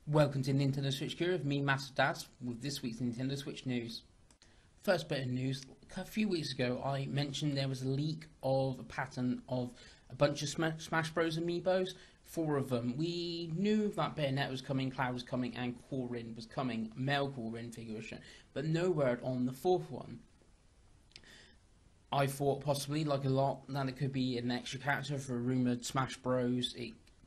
Welcome to NintendoSwitchGuru with me, Master Daz, with this week's Nintendo Switch news. First bit of news, a few weeks ago I mentioned there was a leak of a pattern of a bunch of Smash Bros amiibos, 4 of them. We knew that Bayonetta was coming, Cloud was coming, and Corrin was coming, male Corrin figure, but no word on the 4th one. I thought possibly, like a lot, that it could be an extra character for a rumoured Smash Bros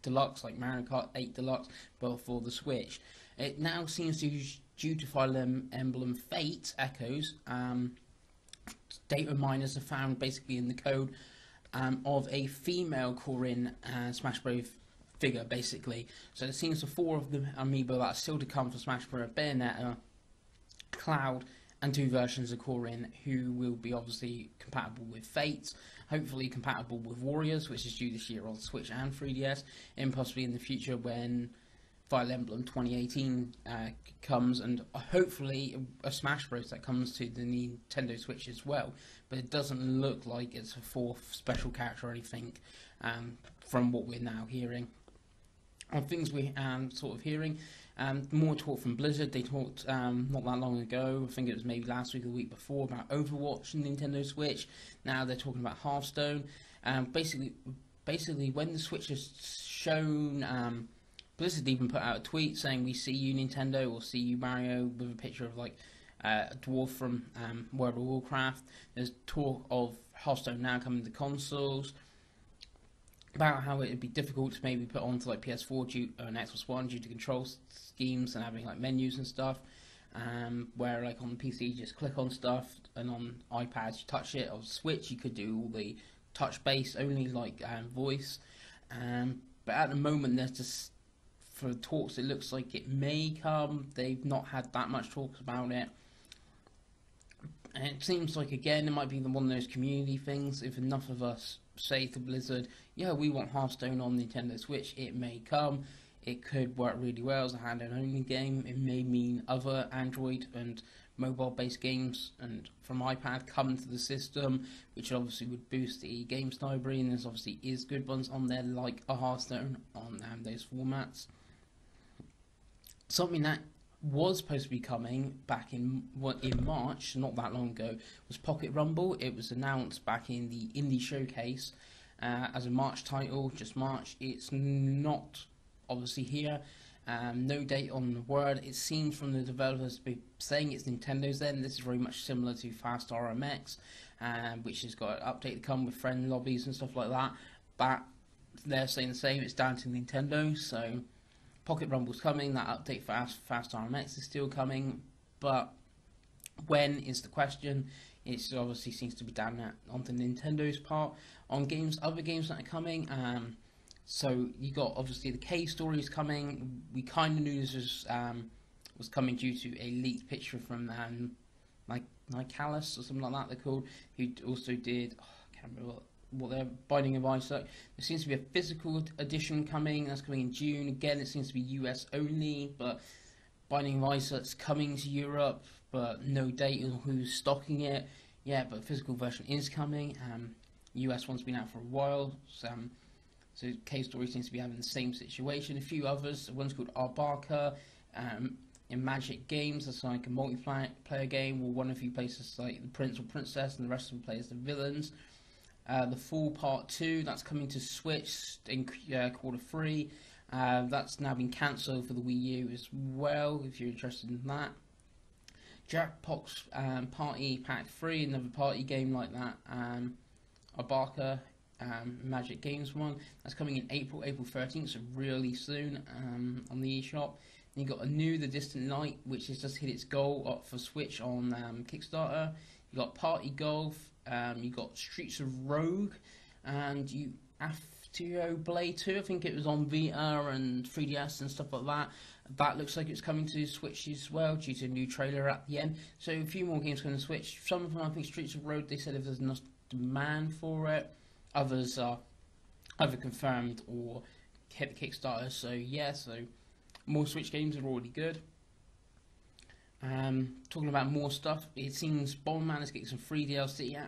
Deluxe, like Mario Kart 8 Deluxe, but for the Switch. It now seems to due to Fire Emblem Fate Echoes. Data miners are found basically in the code of a female Corrin Smash Bros figure, basically. So it seems the 4 of the amiibo that are still to come for Smash Bros: Bayonetta, Cloud, and 2 versions of Corrin, who will be obviously compatible with Fate, hopefully compatible with Warriors, which is due this year on Switch and 3DS, and possibly in the future when Fire Emblem 2018 comes, and hopefully a Smash Bros that comes to the Nintendo Switch as well. But it doesn't look like it's a 4th special character or anything from what we're now hearing. On things we sort of hearing, more talk from Blizzard. They talked not that long ago, I think it was maybe last week or the week before, about Overwatch and Nintendo Switch. Now they're talking about Hearthstone. Basically when the Switch is shown, Blizzard even put out a tweet saying, "We see you Nintendo," or "See you Mario," with a picture of like a dwarf from World of Warcraft. There's talk of Hearthstone now coming to consoles, about how it would be difficult to maybe put onto like PS4 and Xbox One due to control schemes and having like menus and stuff, where like on the PC you just click on stuff, and on iPads you touch it. On Switch you could do all the touch based only, like voice, but at the moment there's just, for talks, it looks like it may come. They've not had that much talks about it, and it seems like again it might be one of those community things. If enough of us say to Blizzard, yeah, we want Hearthstone on Nintendo Switch, it may come. It could work really well as a hand-held only game. It may mean other Android and mobile-based games and from iPad come to the system, which obviously would boost the games library, and there's obviously is good ones on there like a Hearthstone on those formats. Something that was supposed to be coming back in March, not that long ago, was Pocket Rumble. It was announced back in the Indie Showcase as a March title, just March. It's not obviously here. No date on the word. It seems from the developers to be saying it's Nintendo's then. This is very much similar to Fast RMX, which has got an update to come with friend lobbies and stuff like that. But they're saying the same, it's down to Nintendo, so Pocket Rumble's coming, that update for Fast RMX is still coming, but when is the question. It obviously seems to be down onto Nintendo's part. On other games that are coming, so you got obviously the K stories coming. We kind of knew this was coming due to a leaked picture from Nicalis or something like that they're called, who also did, I can't remember what they're, Binding of Isaac. There seems to be a physical edition coming, that's coming in June. Again, it seems to be US only, but Binding of Isaac's coming to Europe, but no date on who's stocking it. Yeah, but physical version is coming. US one's been out for a while, so K-Story seems to be having the same situation. A few others, one's called Arbarca, in Magic Games, that's like a multiplayer game where one of you plays as like the prince or princess and the rest of them play as the villains. The Fall Part 2, that's coming to Switch in Q3. That's now been cancelled for the Wii U as well, if you're interested in that. Jackbox Party Pack 3, another party game like that. Abarca, Magic Games one, that's coming in April 13th, so really soon on the eShop. Then you got The Distant Night, which has just hit its goal up for Switch on Kickstarter. You got Party Golf. You got Streets of Rogue, and you Aftio Blade 2, I think it was on Vita and 3DS and stuff like that. That looks like it's coming to Switch as well, due to a new trailer at the end. So a few more games coming to Switch. Some of them, I think Streets of Rogue, they said if there's enough demand for it. Others are either confirmed or hit the Kickstarter. So yeah, so more Switch games are already good. Talking about more stuff, it seems Bomberman is getting some free DLC.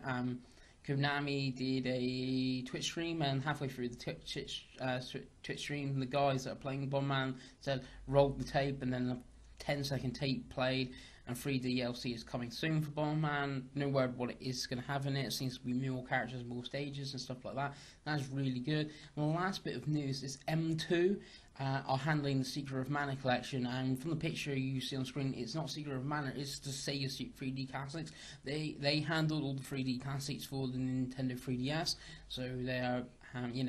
Konami did a Twitch stream, and halfway through the Twitch stream, the guys that are playing Bomberman said roll the tape, and then a 10-second tape played, and 3 DLC is coming soon for Bomberman. No word what it is going to have in it. It seems to be more characters, more stages and stuff like that. That's really good. And the last bit of news is M2 are handling the Secret of Mana collection, and from the picture you see on screen, it's not Secret of Mana, it's the Sega 3D Classics. They handled all the 3D Classics for the Nintendo 3DS, so they are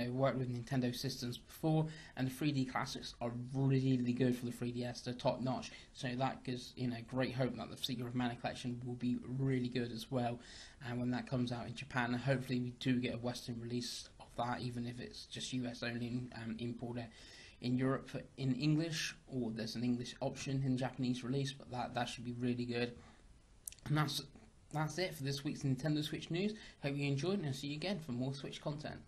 worked with Nintendo systems before, and the 3D Classics are really good for the 3DS. They're top notch, so that gives great hope that the Secret of Mana collection will be really good as well. And when that comes out in Japan, hopefully we do get a Western release of that, even if it's just US only, imported in Europe in English, or there's an English option in Japanese release, but that should be really good. And that's it for this week's Nintendo Switch news. Hope you enjoyed, and I'll see you again for more Switch content.